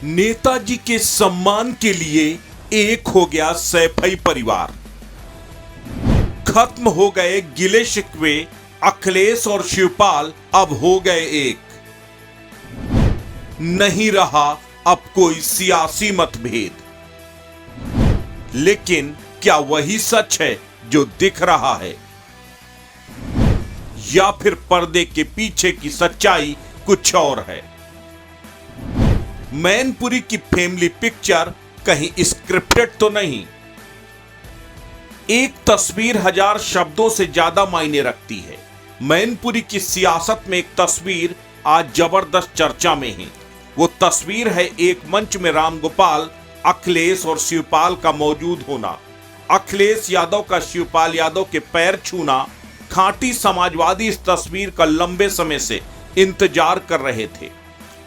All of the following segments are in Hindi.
नेताजी के सम्मान के लिए एक हो गया सैफई परिवार। खत्म हो गए गिले शिकवे, अखिलेश और शिवपाल अब हो गए एक। नहीं रहा अब कोई सियासी मतभेद। लेकिन क्या वही सच है जो दिख रहा है, या फिर पर्दे के पीछे की सच्चाई कुछ और है? मैनपुरी की फैमिली पिक्चर कहीं स्क्रिप्टेड तो नहीं। एक तस्वीर हजार शब्दों से ज्यादा मायने रखती है। मैनपुरी की सियासत में एक तस्वीर आज जबरदस्त चर्चा में है। वो तस्वीर है एक मंच में रामगोपाल, अखिलेश और शिवपाल का मौजूद होना। अखिलेश यादव का शिवपाल यादव के पैर छूना। खांटी समाजवादी इस तस्वीर का लंबे समय से इंतजार कर रहे थे।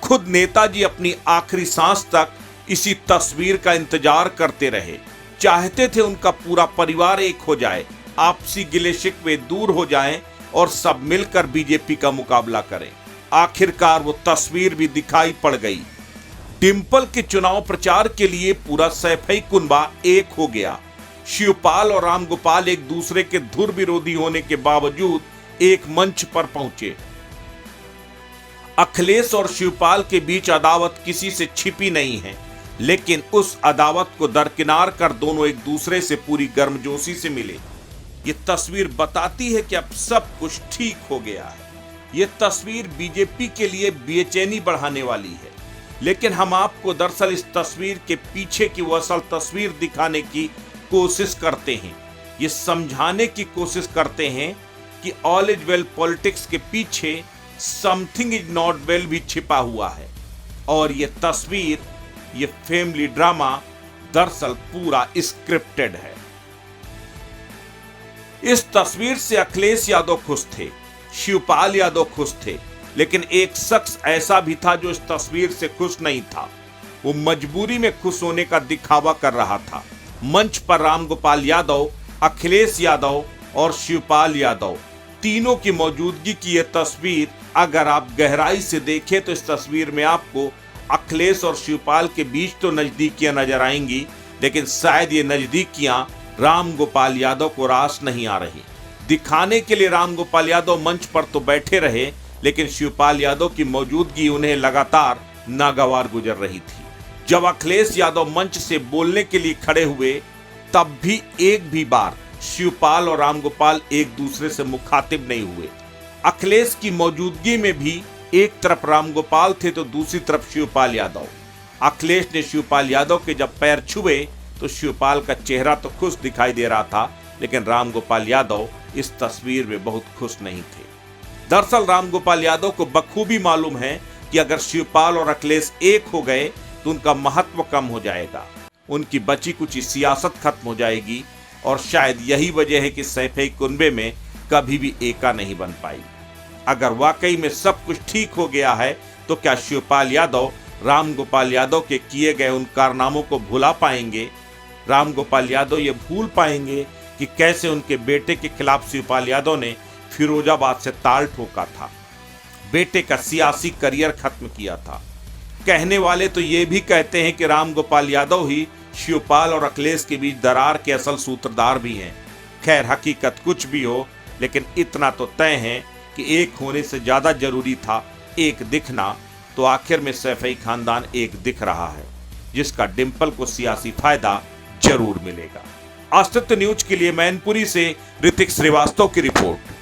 खुद नेताजी अपनी आखिरी सांस तक इसी तस्वीर का इंतजार करते रहे। चाहते थे उनका पूरा परिवार एक हो जाए, आपसी गिले शिकवे दूर हो जाएं और सब मिलकर बीजेपी का मुकाबला करें। आखिरकार वो तस्वीर भी दिखाई पड़ गई। डिंपल के चुनाव प्रचार के लिए पूरा सैफई कुनबा एक हो गया। शिवपाल और रामगोपाल एक दूसरे के धुर विरोधी होने के बावजूद एक मंच पर पहुंचे। अखिलेश और शिवपाल के बीच अदावत किसी से छिपी नहीं है, लेकिन उस अदावत को दरकिनार कर दोनों एक दूसरे से पूरी गर्मजोशी से मिले। ये तस्वीर बताती है कि अब सब कुछ ठीक हो गया है। ये तस्वीर बीजेपी के लिए बेचैनी बढ़ाने वाली है, लेकिन हम आपको दरअसल इस तस्वीर के पीछे की वो असल तस्वीर दिखाने की कोशिश करते हैं। ये समझाने की कोशिश करते हैं कि ऑल इज वेल पॉलिटिक्स के पीछे समथिंग इज नॉट वेल भी छिपा हुआ है। और ये तस्वीर, ये फैमिली ड्रामा दरअसल पूरा स्क्रिप्टेड है। इस तस्वीर से अखिलेश यादव खुश थे, शिवपाल यादव खुश थे, लेकिन एक शख्स ऐसा भी था जो इस तस्वीर से खुश नहीं था। वो मजबूरी में खुश होने का दिखावा कर रहा था। मंच पर रामगोपाल यादव, अखिलेश यादव और शिवपाल यादव तीनों की मौजूदगी की यह तस्वीर अगर आप गहराई से देखें तो इस तस्वीर में आपको अखिलेश और शिवपाल के बीच तो नजदीकियां नजर आएंगी, लेकिन शायद ये नजदीकियां रामगोपाल यादव को रास नहीं आ रही। दिखाने के लिए रामगोपाल यादव मंच पर तो बैठे रहे, लेकिन शिवपाल यादव की मौजूदगी उन्हें लगातार नागवार गुजर रही थी। जब अखिलेश यादव मंच से बोलने के लिए खड़े हुए, तब भी एक भी बार शिवपाल और रामगोपाल एक दूसरे से मुखातिब नहीं हुए। अखिलेश की मौजूदगी में भी एक तरफ रामगोपाल थे तो दूसरी तरफ शिवपाल यादव। अखिलेश ने शिवपाल यादव के जब पैर छुए तो शिवपाल का चेहरा तो खुश दिखाई दे रहा था, लेकिन रामगोपाल यादव इस तस्वीर में बहुत खुश नहीं थे। दरअसल रामगोपाल यादव को बखूबी मालूम है कि अगर शिवपाल और अखिलेश एक हो गए तो उनका महत्व कम हो जाएगा, उनकी बची कुछ सियासत खत्म हो जाएगी, और शायद यही वजह है कि सैफई कुनबे में कभी भी एका नहीं बन पाई। अगर वाकई में सब कुछ ठीक हो गया है तो क्या शिवपाल यादव रामगोपाल यादव के किए गए उन कारनामों को भुला पाएंगे? रामगोपाल यादव ये भूल पाएंगे कि कैसे उनके बेटे के खिलाफ शिवपाल यादव ने फिरोजाबाद से ताल ठोका था, बेटे का सियासी करियर खत्म किया था? कहने वाले तो ये भी कहते हैं कि रामगोपाल यादव ही शिवपाल और अखिलेश के बीच दरार के असल सूत्रधार भी हैं। खैर, हकीकत कुछ भी हो, लेकिन इतना तो तय है कि एक होने से ज्यादा जरूरी था एक दिखना। तो आखिर में सैफई खानदान एक दिख रहा है, जिसका डिंपल को सियासी फायदा जरूर मिलेगा। अस्तित्व न्यूज के लिए मैनपुरी से ऋतिक श्रीवास्तव की रिपोर्ट।